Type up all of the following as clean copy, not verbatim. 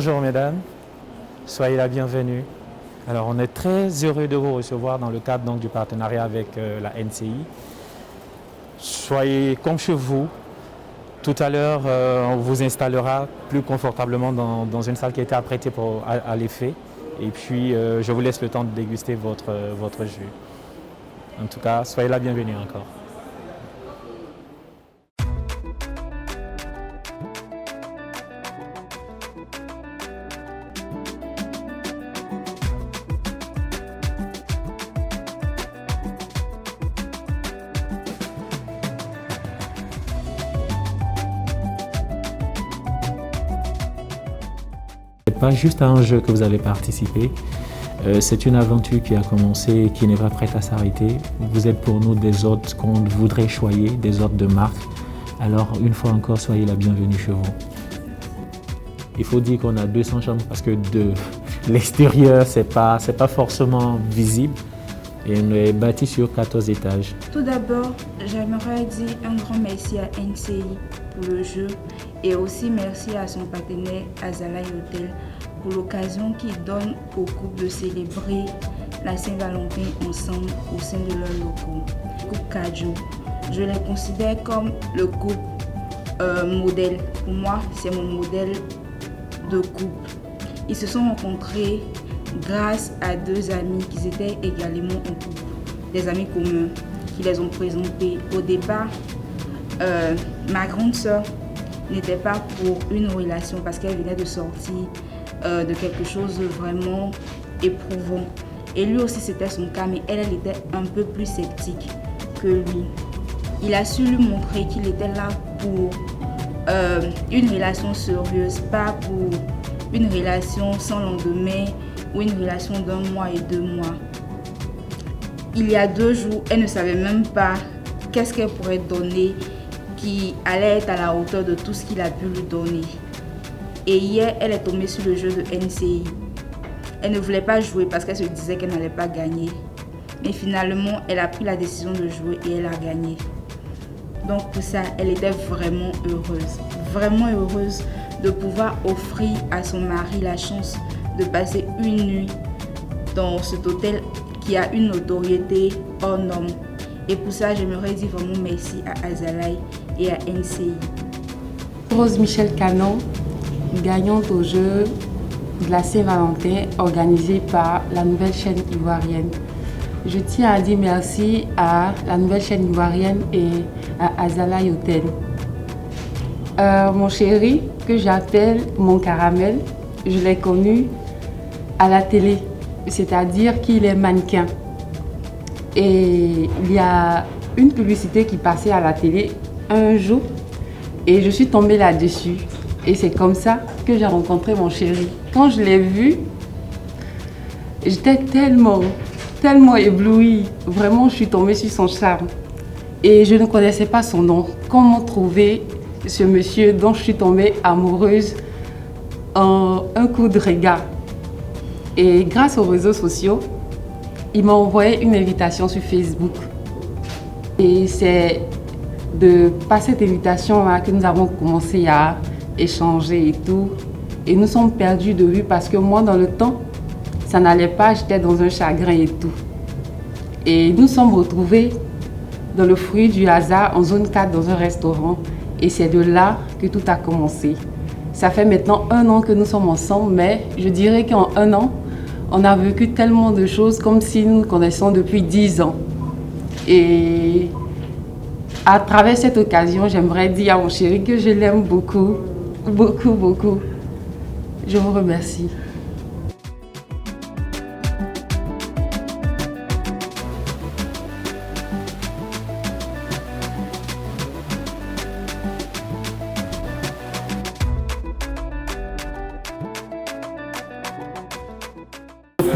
Bonjour mesdames, soyez la bienvenue. Alors on est très heureux de vous recevoir dans le cadre donc, du partenariat avec la NCI. Soyez comme chez vous. Tout à l'heure, on vous installera plus confortablement dans une salle qui a été apprêtée à l'effet. Et puis je vous laisse le temps de déguster votre jus. En tout cas, soyez la bienvenue encore. Ce n'est pas juste à un jeu que vous allez participer, c'est une aventure qui a commencé et qui n'est pas prête à s'arrêter. Vous êtes pour nous des hôtes qu'on voudrait choyer, des hôtes de marque. Alors une fois encore, soyez la bienvenue chez vous. Il faut dire qu'on a 200 chambres parce que de l'extérieur, c'est pas forcément visible. Et on est bâti sur 14 étages. Tout d'abord, j'aimerais dire un grand merci à NCI pour le jeu et aussi merci à son partenaire Azalai Hotel pour l'occasion qu'il donne aux couples de célébrer la Saint-Valentin ensemble au sein de leurs locaux. Le couple Kadjo, je les considère comme le couple modèle. Pour moi, c'est mon modèle de couple. Ils se sont rencontrés grâce à deux amis qui étaient également en couple, des amis communs qui les ont présentés. Au départ, ma grande sœur n'était pas pour une relation parce qu'elle venait de sortir de quelque chose de vraiment éprouvant. Et lui aussi c'était son cas, mais elle était un peu plus sceptique que lui. Il a su lui montrer qu'il était là pour une relation sérieuse, pas pour une relation sans lendemain ou une relation d'1 mois et 2 mois. Il y a 2 jours, elle ne savait même pas qu'est-ce qu'elle pourrait donner qui allait être à la hauteur de tout ce qu'il a pu lui donner. Et hier, elle est tombée sur le jeu de NCI. Elle ne voulait pas jouer parce qu'elle se disait qu'elle n'allait pas gagner. Mais finalement, elle a pris la décision de jouer et elle a gagné. Donc pour ça, elle était vraiment heureuse de pouvoir offrir à son mari la chance de passer une nuit dans cet hôtel qui a une notoriété hors norme. Et pour ça, j'aimerais dire vraiment merci à Azalai et à NCI. Rose Michel Canon, gagnante au jeu de la Saint-Valentin organisée par la nouvelle chaîne ivoirienne. Je tiens à dire merci à la nouvelle chaîne ivoirienne et à Azalai Hotel. Mon chéri, que j'appelle mon caramel, je l'ai connu à la télé, c'est-à-dire qu'il est mannequin. Et il y a une publicité qui passait à la télé un jour et je suis tombée là-dessus. Et c'est comme ça que j'ai rencontré mon chéri. Quand je l'ai vu, j'étais tellement éblouie. Vraiment, je suis tombée sur son charme. Et je ne connaissais pas son nom. Comment trouver ce monsieur dont je suis tombée amoureuse en un coup de regard? Et grâce aux réseaux sociaux, il m'a envoyé une invitation sur Facebook. Et c'est par cette invitation-là que nous avons commencé à échanger et tout. Et nous sommes perdus de vue parce que moi, dans le temps, ça n'allait pas, j'étais dans un chagrin et tout. Et nous sommes retrouvés dans le fruit du hasard en zone 4 dans un restaurant. Et c'est de là que tout a commencé. Ça fait maintenant 1 an que nous sommes ensemble, mais je dirais qu'en 1 an, on a vécu tellement de choses comme si nous nous connaissons depuis 10 ans. Et à travers cette occasion, j'aimerais dire à mon chéri que je l'aime beaucoup, beaucoup, beaucoup. Je vous remercie.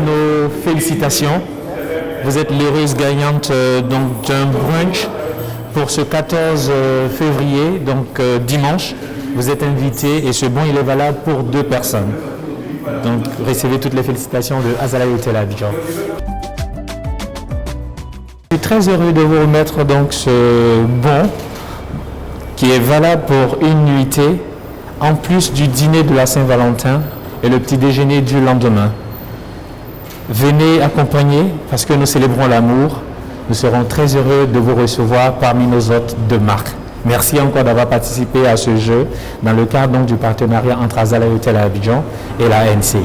Nos félicitations. Vous êtes l'heureuse gagnante donc d'un brunch pour ce 14 février, donc dimanche. Vous êtes invité et ce bon il est valable pour 2 personnes. Donc recevez toutes les félicitations de Azalai Hotel Abidjan. Je suis très heureux de vous remettre donc ce bon qui est valable pour une nuitée en plus du dîner de la Saint-Valentin. et le petit déjeuner du lendemain. Venez accompagner parce que nous célébrons l'amour. Nous serons très heureux de vous recevoir parmi nos hôtes de marque. Merci encore d'avoir participé à ce jeu dans le cadre donc, du partenariat entre Azalea Hotel à Abidjan et la NCI.